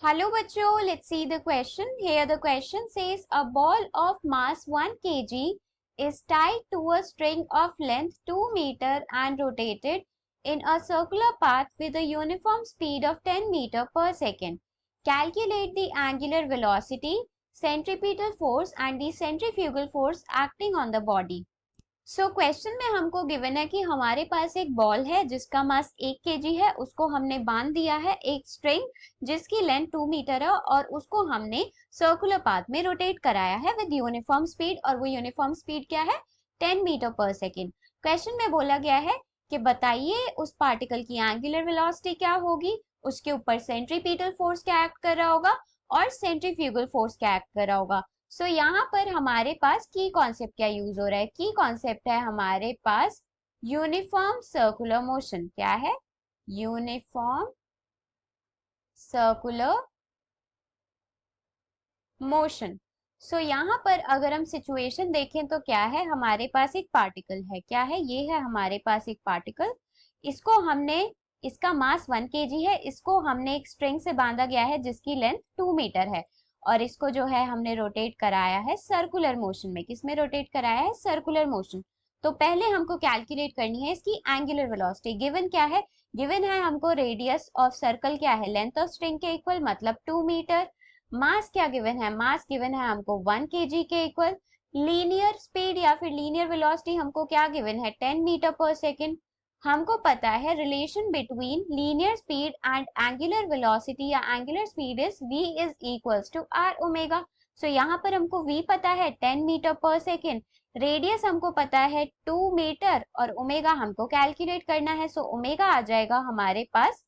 Hello बच्चों, let's see the question. Here the question says a ball of mass 1 kg is tied to a string of length 2 meter and rotated in a circular path with a uniform speed of 10 meter per second. Calculate the angular velocity, centripetal force and the centrifugal force acting on the body. Question में हमको given है कि हमारे पास एक ball है जिसका मास 1 KG है, उसको हमने बांध दिया है एक स्ट्रिंग जिसकी लेंथ 2 मीटर है और उसको हमने सर्कुलर पाथ में रोटेट कराया है विद यूनिफॉर्म स्पीड, और वो यूनिफॉर्म स्पीड क्या है 10 मीटर पर सेकेंड। क्वेश्चन में बोला गया है कि बताइए उस पार्टिकल की एंगुलर वेलोसिटी क्या होगी, उसके ऊपर सेंट्रीपिटल फोर्स क्या एक्ट कर रहा होगा और सेंट्रीफ्यूगल फोर्स क्या एक्ट कर रहा होगा। यहाँ पर हमारे पास की कॉन्सेप्ट क्या यूज हो रहा है, की कॉन्सेप्ट है हमारे पास यूनिफॉर्म सर्कुलर मोशन। क्या है? Uniform circular motion. यहाँ पर अगर हम सिचुएशन देखें तो क्या है, हमारे पास एक पार्टिकल है। क्या है? ये है हमारे पास एक पार्टिकल। इसको हमने, इसका मास 1 केजी है, इसको हमने एक स्ट्रिंग से बांधा गया है जिसकी लेंथ 2 मीटर है और इसको जो है हमने रोटेट कराया है सर्कुलर मोशन में। किसमें रोटेट कराया है? Circular motion. तो पहले हमको कैलकुलेट करनी है इसकी एंगुलर वेलोसिटी। गिवन क्या है? गिवन है हमको रेडियस ऑफ सर्कल क्या है, लेंथ ऑफ स्ट्रिंग के इक्वल, मतलब 2 मीटर। मास क्या गिवन है? मास गिवन है हमको 1 केजी के इक्वल। लीनियर स्पीड या फिर लीनियर वेलोसिटी हमको क्या गिवन है? 10 मीटर पर सेकेंड। हमको पता है relation between linear speed and angular velocity या angular speed is v is equals to r omega. यहाँ पर हमको v पता है 10 मीटर पर सेकेंड, रेडियस हमको पता है 2 मीटर और ओमेगा हमको कैलकुलेट करना है। ओमेगा आ जाएगा हमारे पास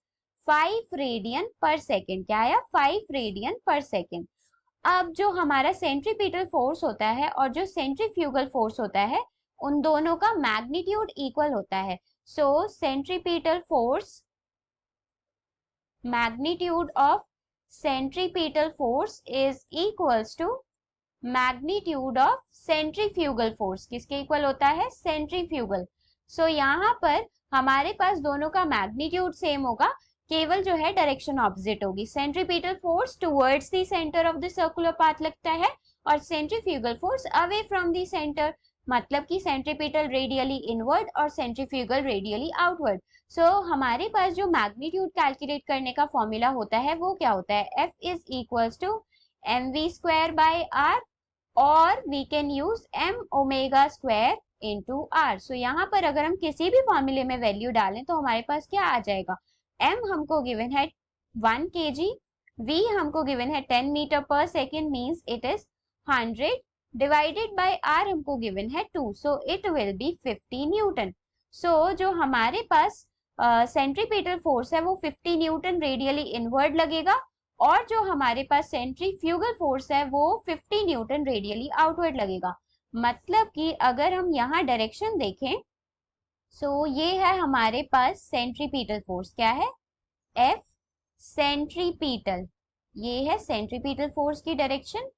5 रेडियन पर सेकेंड। क्या आया? 5 रेडियन पर सेकेंड। अब जो हमारा सेंट्रीपिटल फोर्स होता है और जो सेंट्रीफ्यूगल फोर्स होता है, उन दोनों का मैग्नीट्यूड इक्वल होता है। So centripetal force, magnitude of centripetal force is equals to magnitude of centrifugal force। किसके इक्वल होता है? centrifugal। यहाँ पर हमारे पास दोनों का मैग्नीट्यूड सेम होगा, केवल जो है डायरेक्शन ऑपोजिट होगी। Centripetal force towards the centre of the circular path लगता है और centrifugal force away from the centre, मतलब कि सेंट्रीपिटल रेडियली इनवर्ड और सेंट्रीफ्यूगल रेडियली आउटवर्ड। हमारे पास जो मैग्नीट्यूड कैलकुलेट करने का फॉर्मूला होता है वो क्या होता है? F is equals to mv square by r और we can use m omega square into r। यहाँ पर अगर हम किसी भी फॉर्मूले में वैल्यू डालें तो हमारे पास क्या आ जाएगा? m हमको गिवन है 1 kg, v हमको गिवन है 10 मीटर पर second means it is 100 divided by r हमको गिवन है 2, so it will be 50 Newton. जो हमारे पास सेंट्रीपिटल फोर्स है वो 50 न्यूटन रेडियली इनवर्ड लगेगा और जो हमारे पास सेंट्रीफ्यूगल फोर्स है वो 50 न्यूटन रेडियली आउटवर्ड लगेगा। मतलब कि अगर हम यहाँ डायरेक्शन देखें, ये है हमारे पास सेंट्रीपिटल फोर्स। क्या है? F सेंट्रीपिटल, ये है सेंट्रीपिटल फोर्स की डायरेक्शन।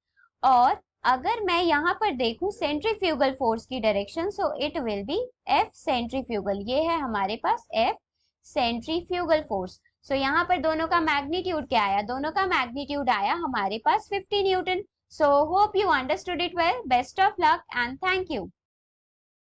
और अगर मैं यहाँ पर देखूं सेंट्रीफ्यूगल फोर्स की direction, it will be F centrifugal. ये है हमारे पास F सेंट्रीफ्यूगल फोर्स। यहाँ पर दोनों का मैग्नीट्यूड क्या आया? दोनों का मैग्नीट्यूड आया हमारे पास 50 Newton. Hope you understood it well. Best of luck and thank you.